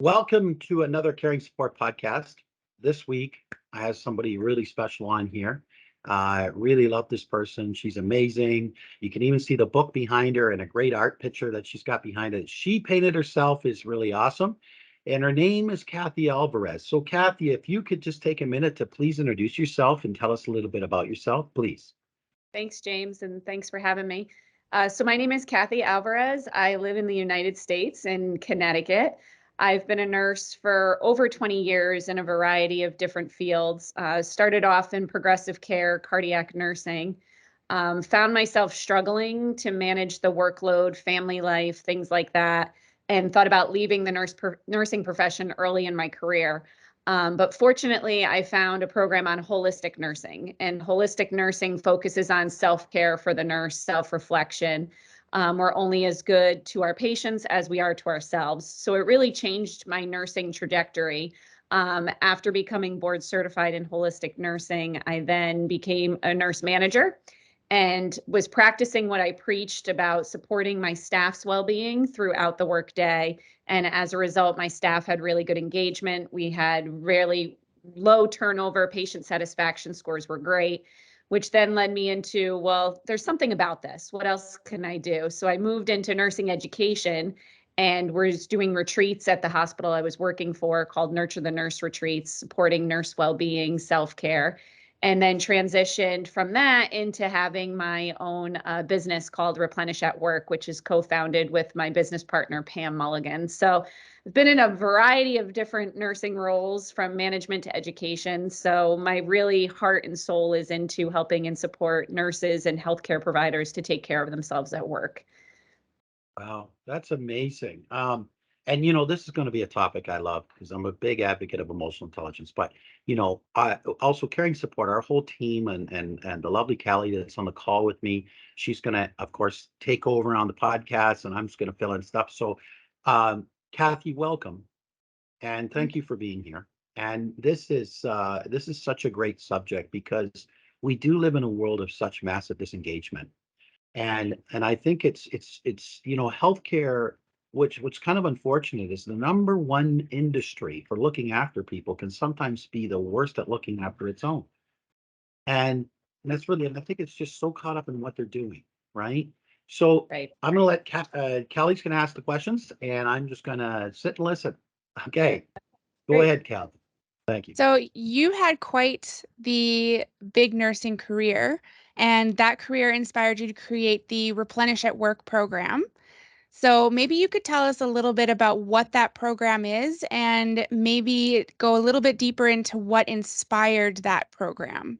Welcome to another Caring Support podcast. This week, I have somebody really special on here. I really love this person. She's amazing. You can even see the book behind her and a great art picture that she's got behind it. She painted herself is really awesome. And her name is Cathy Alvarez. So, Cathy, if you could just take a minute to please introduce yourself and tell us a little bit about yourself, please. Thanks, James, and thanks for having me. So my name is Cathy Alvarez. I live in the United States in Connecticut. I've been a nurse for over 20 years in a variety of different fields. Started off in progressive care, cardiac nursing. Found myself struggling to manage the workload, family life, things like that, and thought about leaving the nursing profession early in my career. But fortunately, I found a program on holistic nursing, and holistic nursing focuses on self-care for the nurse, self-reflection. We're only as good to our patients as we are to ourselves. So it really changed my nursing trajectory. After becoming board certified in holistic nursing, I then became a nurse manager and was practicing what I preached about supporting my staff's well-being throughout the workday. And as a result, my staff had really good engagement. We had really low turnover. Patient satisfaction scores were great, which then led me into, well, there's something about this. What else can I do? So I moved into nursing education and was doing retreats at the hospital I was working for called Nurture the Nurse Retreats, supporting nurse well-being, self-care, and then transitioned from that into having my own business called Replenish at Work, which is co-founded with my business partner, Pam Mulligan. So I've been in a variety of different nursing roles from management to education. So my really heart and soul is into helping and support nurses and healthcare providers to take care of themselves at work. Wow, that's amazing. And this is going to be a topic I love because I'm a big advocate of emotional intelligence. But I also caring support, our whole team and the lovely Callie that's on the call with me. She's going to, of course, take over on the podcast, and I'm just going to fill in stuff. So, Cathy, welcome, and thank you for being here. And this is such a great subject because we do live in a world of such massive disengagement. And I think it's healthcare, which kind of unfortunate, is the number one industry for looking after people can sometimes be the worst at looking after its own. And that's really, and I think it's just so caught up in what they're doing, right? So Right. I'm gonna let Callie's gonna ask the questions, and I'm just gonna sit and listen. Okay, go Great. ahead, Callie. Thank you. So you had quite the big nursing career, and that career inspired you to create the Replenish at Work program. So maybe you could tell us a little bit about what that program is and maybe go a little bit deeper into what inspired that program.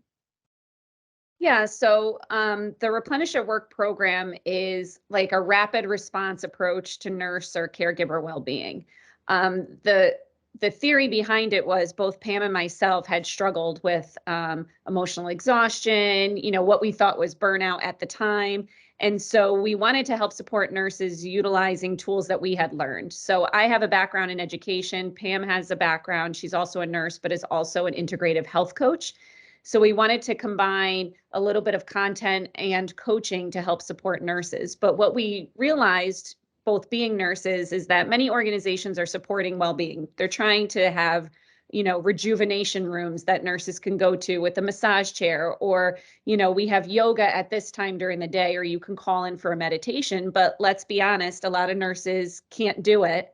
Yeah, so the Replenish at Work program is like a rapid response approach to nurse or caregiver well-being. The theory behind it was both Pam and myself had struggled with emotional exhaustion, what we thought was burnout at the time. And so we wanted to help support nurses utilizing tools that we had learned. So I have a background in education. Pam has a background. She's also a nurse, but is also an integrative health coach. So we wanted to combine a little bit of content and coaching to help support nurses. But what we realized, both being nurses, is that many organizations are supporting well-being. They're trying to have, rejuvenation rooms that nurses can go to with a massage chair, or, we have yoga at this time during the day, or you can call in for a meditation. But let's be honest, a lot of nurses can't do it.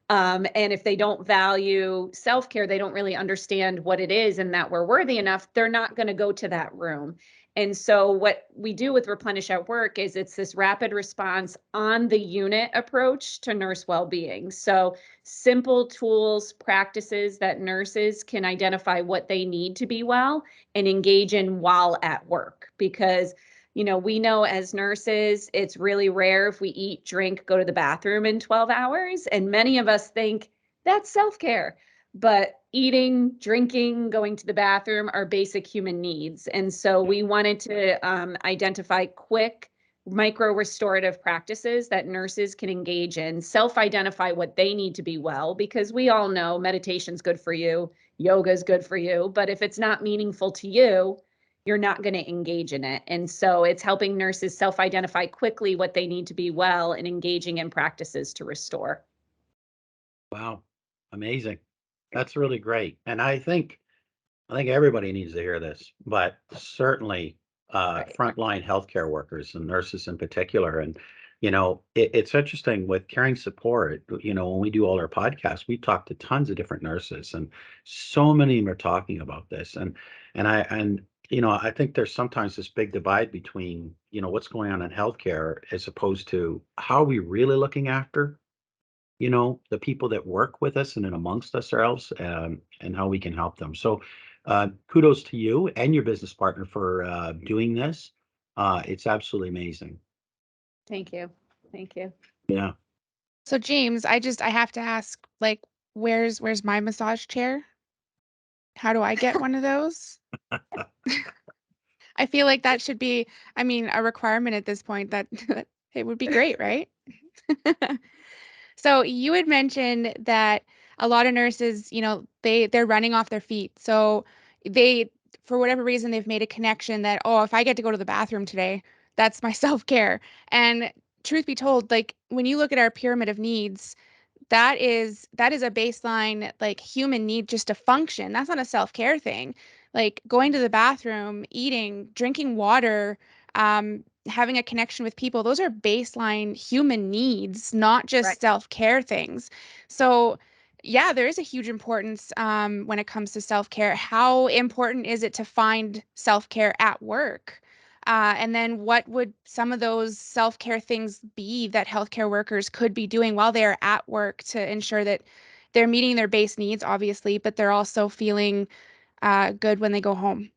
And if they don't value self-care, they don't really understand what it is and that we're worthy enough, they're not going to go to that room. And so what we do with Replenish at Work is it's this rapid response on the unit approach to nurse well-being. So simple tools, practices that nurses can identify what they need to be well and engage in while at work. Because we know as nurses, it's really rare if we eat, drink, go to the bathroom in 12 hours. And many of us think that's self-care. But eating, drinking, going to the bathroom are basic human needs. And so we wanted to identify quick micro restorative practices that nurses can engage in, self-identify what they need to be well, because we all know meditation's good for you, yoga is good for you, but if it's not meaningful to you, you're not going to engage in it. And so it's helping nurses self-identify quickly what they need to be well and engaging in practices to restore. Wow. Amazing. That's really great. And I think everybody needs to hear this, but certainly Right. frontline healthcare workers and nurses in particular. And, it's interesting with caring support, when we do all our podcasts, we talk to tons of different nurses and so many of them are talking about this. And I think there's sometimes this big divide between, what's going on in healthcare as opposed to how are we really looking after the people that work with us and in amongst ourselves, and how we can help them. So, kudos to you and your business partner for doing this. It's absolutely amazing. Thank you. Thank you. Yeah. So James, I have to ask, like, where's my massage chair? How do I get one of those? I feel like that should be, I mean, a requirement at this point that it would be great, right? So you had mentioned that a lot of nurses, they're running off their feet. So they, for whatever reason, they've made a connection that, oh, if I get to go to the bathroom today, that's my self-care. And truth be told, like when you look at our pyramid of needs, that is a baseline like human need just to function. That's not a self-care thing. Like going to the bathroom, eating, drinking water, having a connection with people, those are baseline human needs, not Right. just self-care things. So yeah, there is a huge importance when it comes to self-care. How important is it to find self-care at work? And then what would some of those self-care things be that healthcare workers could be doing while they're at work to ensure that they're meeting their base needs, obviously, but they're also feeling good when they go home?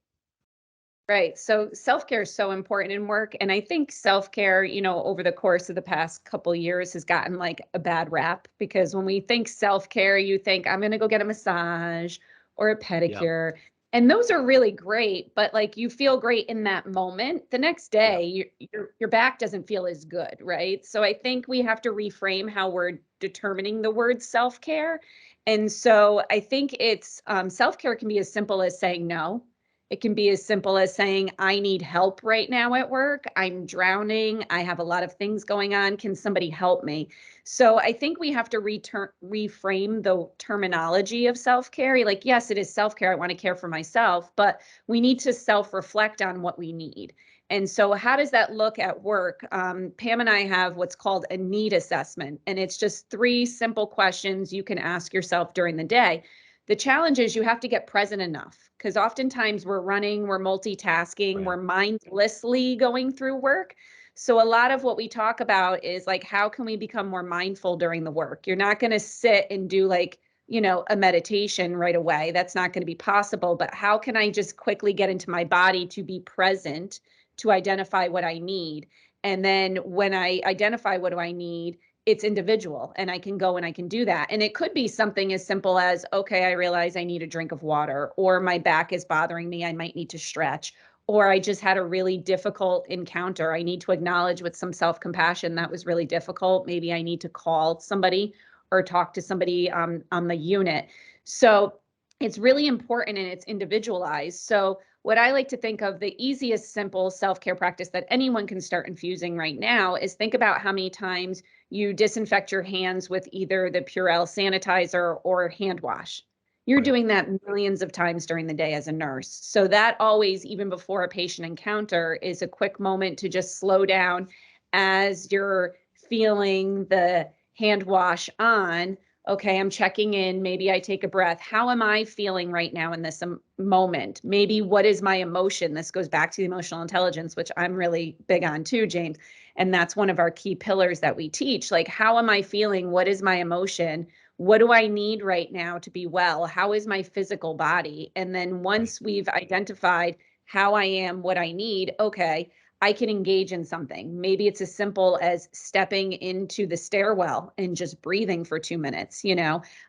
Right. So self-care is so important in work. And I think self-care, over the course of the past couple years has gotten like a bad rap because when we think self-care, you think I'm going to go get a massage or a Yeah. pedicure. And those are really great, but like you feel great in that moment. The next Yeah. day, your back doesn't feel as good, right? So I think we have to reframe how we're determining the word self-care. And so I think it's self-care can be as simple as saying no. It can be as simple as saying, I need help right now at work. I'm drowning. I have a lot of things going on. Can somebody help me? So I think we have to reframe the terminology of self care. Like, yes, it is self care. I want to care for myself, but we need to self reflect on what we need. And so, how does that look at work? Pam and I have what's called a need assessment, and it's just three simple questions you can ask yourself during the day. The challenge is you have to get present enough because oftentimes we're running, we're multitasking, Right. we're mindlessly going through work. So a lot of what we talk about is like, how can we become more mindful during the work? You're not going to sit and do like, a meditation right away. That's not going to be possible. But how can I just quickly get into my body to be present, to identify what I need? And then when I identify what do I need, it's individual and I can go and I can do that. And it could be something as simple as, okay, I realize I need a drink of water, or my back is bothering me. I might need to stretch, or I just had a really difficult encounter. I need to acknowledge with some self compassion that was really difficult. Maybe I need to call somebody or talk to somebody on the unit. So it's really important and it's individualized. So what I like to think of the easiest, simple self care practice that anyone can start infusing right now is think about how many times you disinfect your hands with either the Purell sanitizer or hand wash. You're Right. doing that millions of times during the day as a nurse. So that always, even before a patient encounter, is a quick moment to just slow down as you're feeling the hand wash on. Okay, I'm checking in. Maybe I take a breath. How am I feeling right now in this moment? Maybe what is my emotion? This goes back to the emotional intelligence, which I'm really big on too, James. And that's one of our key pillars that we teach. Like, how am I feeling? What is my emotion? What do I need right now to be well? How is my physical body? And then Right. once we've identified how I am, what I need, okay, I can engage in something. Maybe it's as simple as stepping into the stairwell and just breathing for 2 minutes.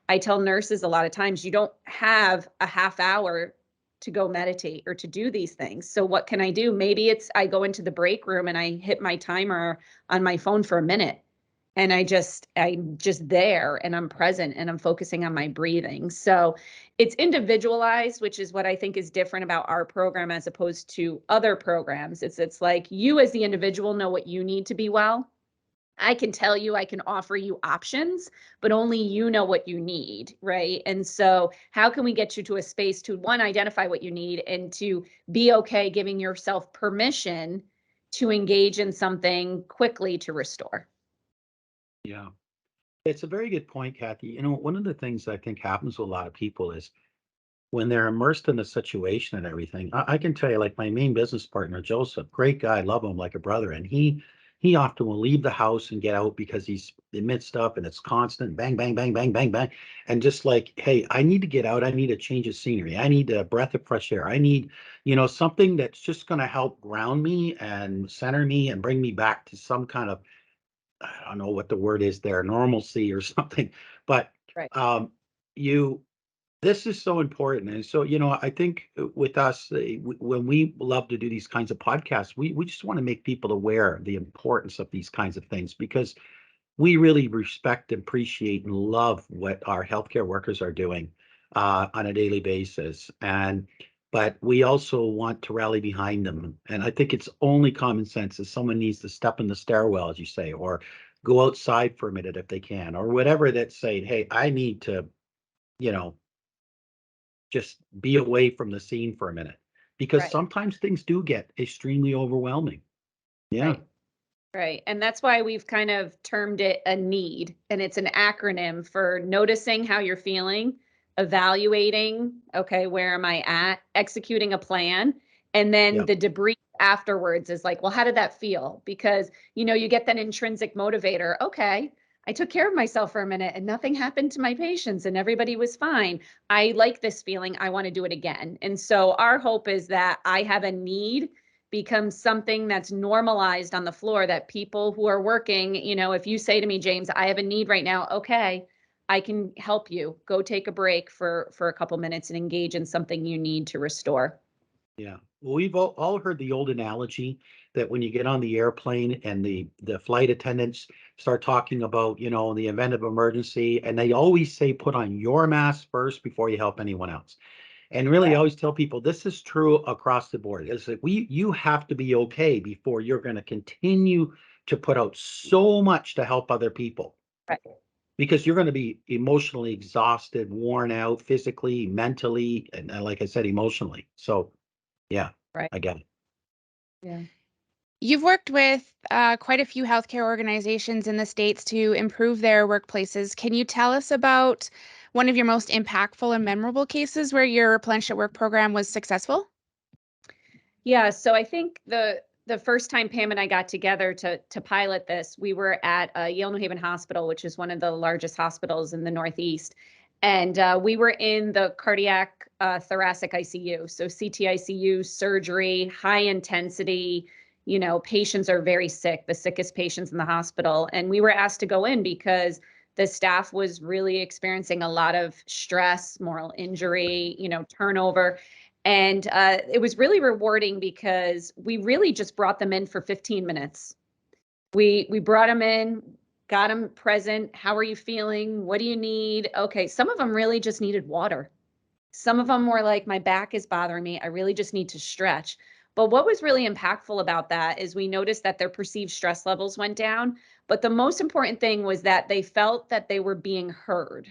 I tell nurses a lot of times you don't have a half hour to go meditate or to do these things. So what can I do? Maybe it's I go into the break room and I hit my timer on my phone for a minute and I'm just there and I'm present and I'm focusing on my breathing. So it's individualized, which is what I think is different about our program as opposed to other programs. It's like you as the individual know what you need to be well, I can tell you, I can offer you options, but only you know what you need, right? And so, how can we get you to a space to one, identify what you need, and to be okay giving yourself permission to engage in something quickly to restore? Yeah. It's a very good point, Kathy. One of the things I think happens with a lot of people is when they're immersed in the situation and everything. I can tell you, like my main business partner, Joseph, great guy, love him like a brother. And he often will leave the house and get out because he's amid stuff and it's constant bang, bang, bang, bang, bang, bang. And just like, hey, I need to get out. I need a change of scenery. I need a breath of fresh air. I need, something that's just going to help ground me and center me and bring me back to some kind of, I don't know what the word is there, normalcy or something. But Right. you this is so important. And so, I think with us, when we love to do these kinds of podcasts, we just want to make people aware of the importance of these kinds of things because we really respect, appreciate, and love what our healthcare workers are doing on a daily basis. But we also want to rally behind them. And I think it's only common sense that someone needs to step in the stairwell, as you say, or go outside for a minute if they can, or whatever that's saying, hey, I need to, you know, just be away from the scene for a minute because Right. sometimes things do get extremely overwhelming. Yeah. Right. Right. And that's why we've kind of termed it a need. And it's an acronym for noticing how you're feeling, evaluating, okay, where am I at, executing a plan. And then Yeah. the debrief afterwards is like, well, how did that feel? Because, you get that intrinsic motivator. Okay, I took care of myself for a minute and nothing happened to my patients and everybody was fine. I like this feeling. I want to do it again. And so our hope is that I have a need becomes something that's normalized on the floor that people who are working, if you say to me, James, I have a need right now, okay, I can help you. Go take a break for a couple minutes and engage in something you need to restore. Yeah. Well, we've all heard the old analogy that when you get on the airplane and the flight attendants start talking about, in the event of emergency, and they always say, put on your mask first before you help anyone else. And really, I Correct. always tell people this is true across the board. Is that you have to be okay before you're going to continue to put out so much to help other people Right. because you're going to be emotionally exhausted, worn out, physically, mentally, and like I said, emotionally. So yeah, Right. I get it. Yeah. You've worked with quite a few healthcare organizations in the States to improve their workplaces. Can you tell us about one of your most impactful and memorable cases where your Replenish at Work program was successful? Yeah, so I think the first time Pam and I got together to pilot this, we were at Yale New Haven Hospital, which is one of the largest hospitals in the Northeast, and we were in the cardiac thoracic ICU, so CT ICU, surgery, high intensity. Patients are very sick, the sickest patients in the hospital, and we were asked to go in because the staff was really experiencing a lot of stress, moral injury, turnover. And it was really rewarding because we really just brought them in for 15 minutes. We brought them in, got them present. How are you feeling? What do you need? Okay, some of them really just needed water. Some of them were like, my back is bothering me. I really just need to stretch. But what was really impactful about that is we noticed that their perceived stress levels went down. But the most important thing was that they felt that they were being heard.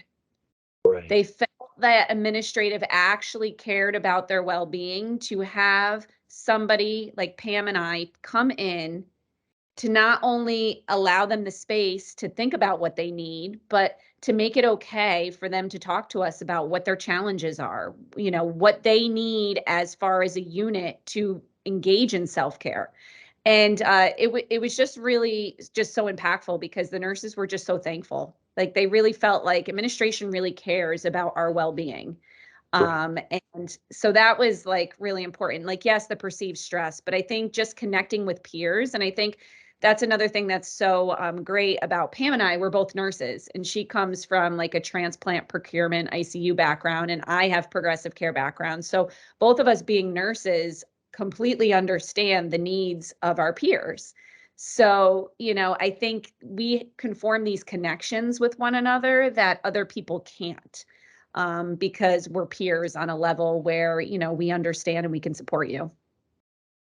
Right. They felt that administrative actually cared about their well-being to have somebody like Pam and I come in to not only allow them the space to think about what they need, but to make it okay for them to talk to us about what their challenges are, what they need as far as a unit to engage in self-care. And it was just really just so impactful because the nurses were just so thankful. Like they really felt like administration really cares about our well-being. Right. And so that was like really important. Like, yes, the perceived stress, but I think just connecting with peers. And I think that's another thing that's so great about Pam and I. We're both nurses, and she comes from like a transplant procurement ICU background, and I have progressive care background. So both of us being nurses completely understand the needs of our peers. So, I think we can form these connections with one another that other people can't because we're peers on a level where, we understand and we can support you.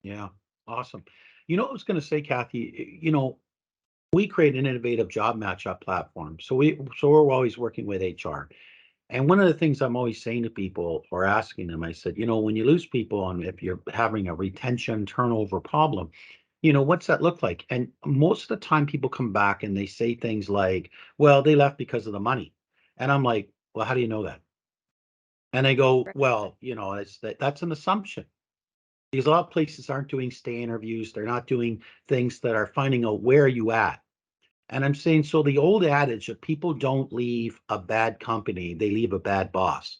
Yeah. Awesome. What I was going to say, Kathy, we create an innovative job match-up platform. So we're always working with HR. And one of the things I'm always saying to people or asking them, I said, when you lose people and if you're having a retention turnover problem, what's that look like? And most of the time people come back and they say things like, well, they left because of the money. And I'm like, well, how do you know that? And they go, Right. well, that's an assumption. Because a lot of places aren't doing stay interviews. They're not doing things that are finding out where are you at. And I'm saying, so the old adage of people don't leave a bad company, they leave a bad boss,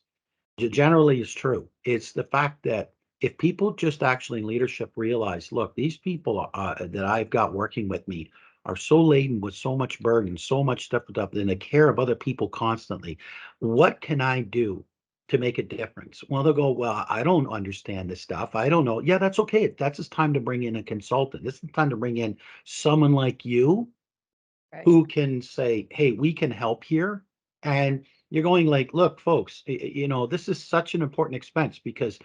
generally is true. It's the fact that if people just actually in leadership realize, look, these people that I've got working with me are so laden with so much burden, so much stuff, and the care of other people constantly. What can I do to make a difference? Well, they'll go, well, I don't understand this stuff. I don't know. Yeah, that's okay. That's just time to bring in a consultant. This is time to bring in someone like you Right. who can say, hey, we can help here. And you're going like, look, folks, this is such an important expense because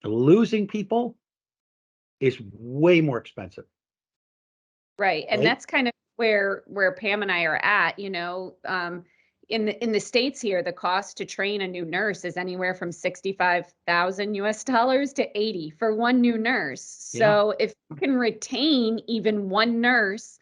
losing people is way more expensive, Right. And right? that's kind of where Pam and I are at, in the States here, the cost to train a new nurse is anywhere from 65,000 US dollars to 80 for one new nurse. Yeah, So if you can retain even one nurse,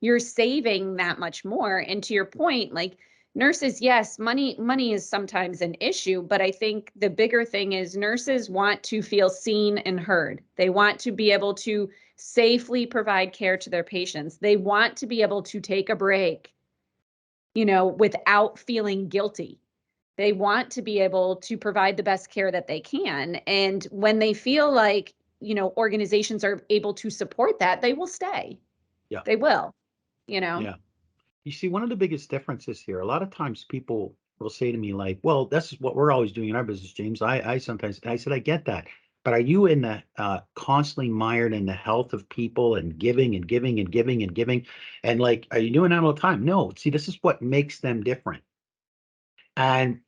you're saving that much more. And to your point, like nurses, yes, money is sometimes an issue, but I think the bigger thing is nurses want to feel seen and heard. They want to be able to safely provide care to their patients. They want to be able to take a break, without feeling guilty. They want to be able to provide the best care that they can. And when they feel like, organizations are able to support that, they will stay. yeah, They will, you know. yeah. You see, one of the biggest differences here, a lot of times people will say to me, like, well, this is what we're always doing in our business, James. I sometimes, I said, I get that. But are you in the constantly mired in the health of people and giving and giving and giving and giving? And like, are you doing that all the time? No. See, this is what makes them different. And,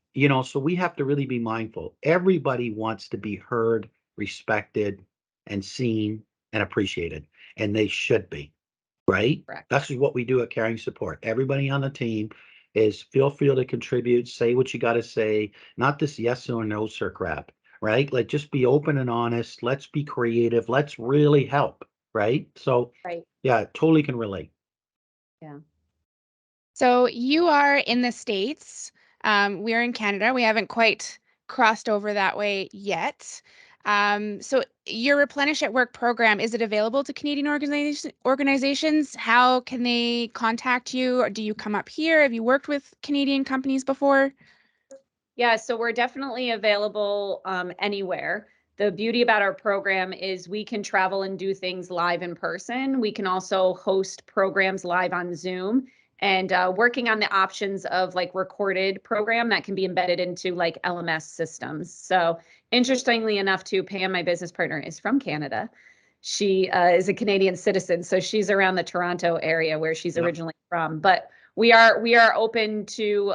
so we have to really be mindful. Everybody wants to be heard, respected, and seen and appreciated, and they should be. Right? Correct. That's what we do at Caring Support. Everybody on the team is feel free to contribute, say what you got to say, not this yes or no sir crap, right? Like just be open and honest. Let's be creative. Let's really help, right? So, Right. yeah, totally can relate. Yeah. So you are in the States. We're in Canada. We haven't quite crossed over that way yet. So your Replenish at Work program, is it available to Canadian organizations? How can they contact you? Or do you come up here? Have you worked with Canadian companies before? Yeah, so we're definitely available anywhere. The beauty about our program is we can travel and do things live in person. We can also host programs live on Zoom and working on the options of like recorded program that can be embedded into like LMS systems. So interestingly enough, too, Pam, my business partner, is from Canada. She is a Canadian citizen, so she's around the Toronto area where she's Yep. originally from. But we are open to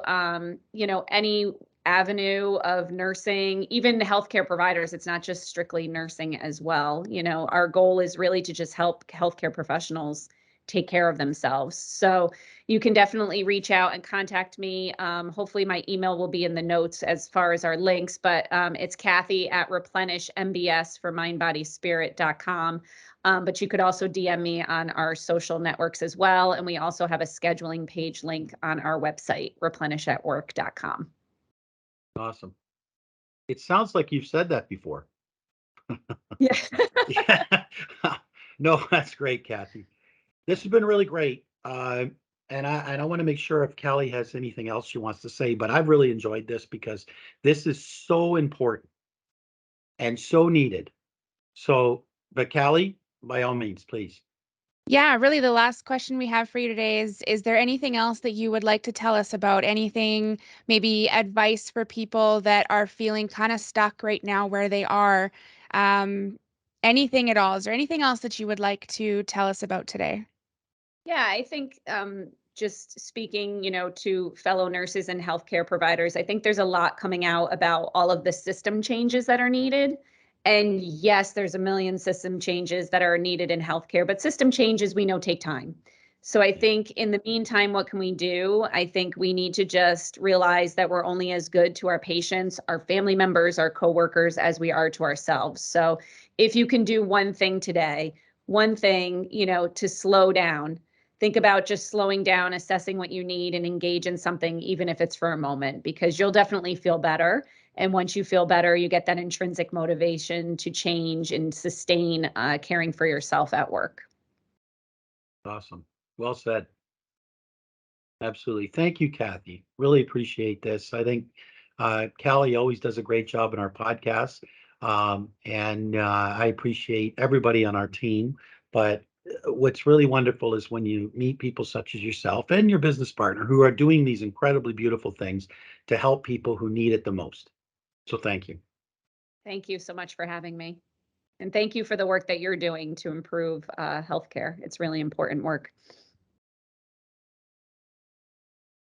any avenue of nursing, even healthcare providers. It's not just strictly nursing as well. Our goal is really to just help healthcare professionals take care of themselves. So you can definitely reach out and contact me. Hopefully my email will be in the notes as far as our links, but it's Cathy at replenishmbs for mindbodyspirit.com. But you could also DM me on our social networks as well. And we also have a scheduling page link on our website, replenishatwork.com. Awesome. It sounds like you've said that before. Yeah. Yeah. No, that's great, Kathy. This has been really great. And I want to make sure if Kelly has anything else she wants to say, but I've really enjoyed this because this is so important and so needed. So, but Kelly, by all means, please. Yeah, really the last question we have for you today is there anything else that you would like to tell us about? Anything, maybe advice for people that are feeling kind of stuck right now where they are? Um, Anything at all? Is there anything else that you would like to tell us about today? Yeah, I think just speaking, to fellow nurses and healthcare providers, I think there's a lot coming out about all of the system changes that are needed. And yes, there's a million system changes that are needed in healthcare, but system changes we know take time. So I think in the meantime, what can we do? I think we need to just realize that we're only as good to our patients, our family members, our coworkers as we are to ourselves. So if you can do one thing today, one thing, to slow down, think about just slowing down, assessing what you need, and engage in something, even if it's for a moment, because you'll definitely feel better. And once you feel better, you get that intrinsic motivation to change and sustain caring for yourself at work. Awesome. Well said. Absolutely. Thank you, Cathy. Really appreciate this. I think Callie always does a great job in our podcast. And I appreciate everybody on our team. But what's really wonderful is when you meet people such as yourself and your business partner who are doing these incredibly beautiful things to help people who need it the most. So thank you. Thank you so much for having me. And thank you for the work that you're doing to improve healthcare. It's really important work.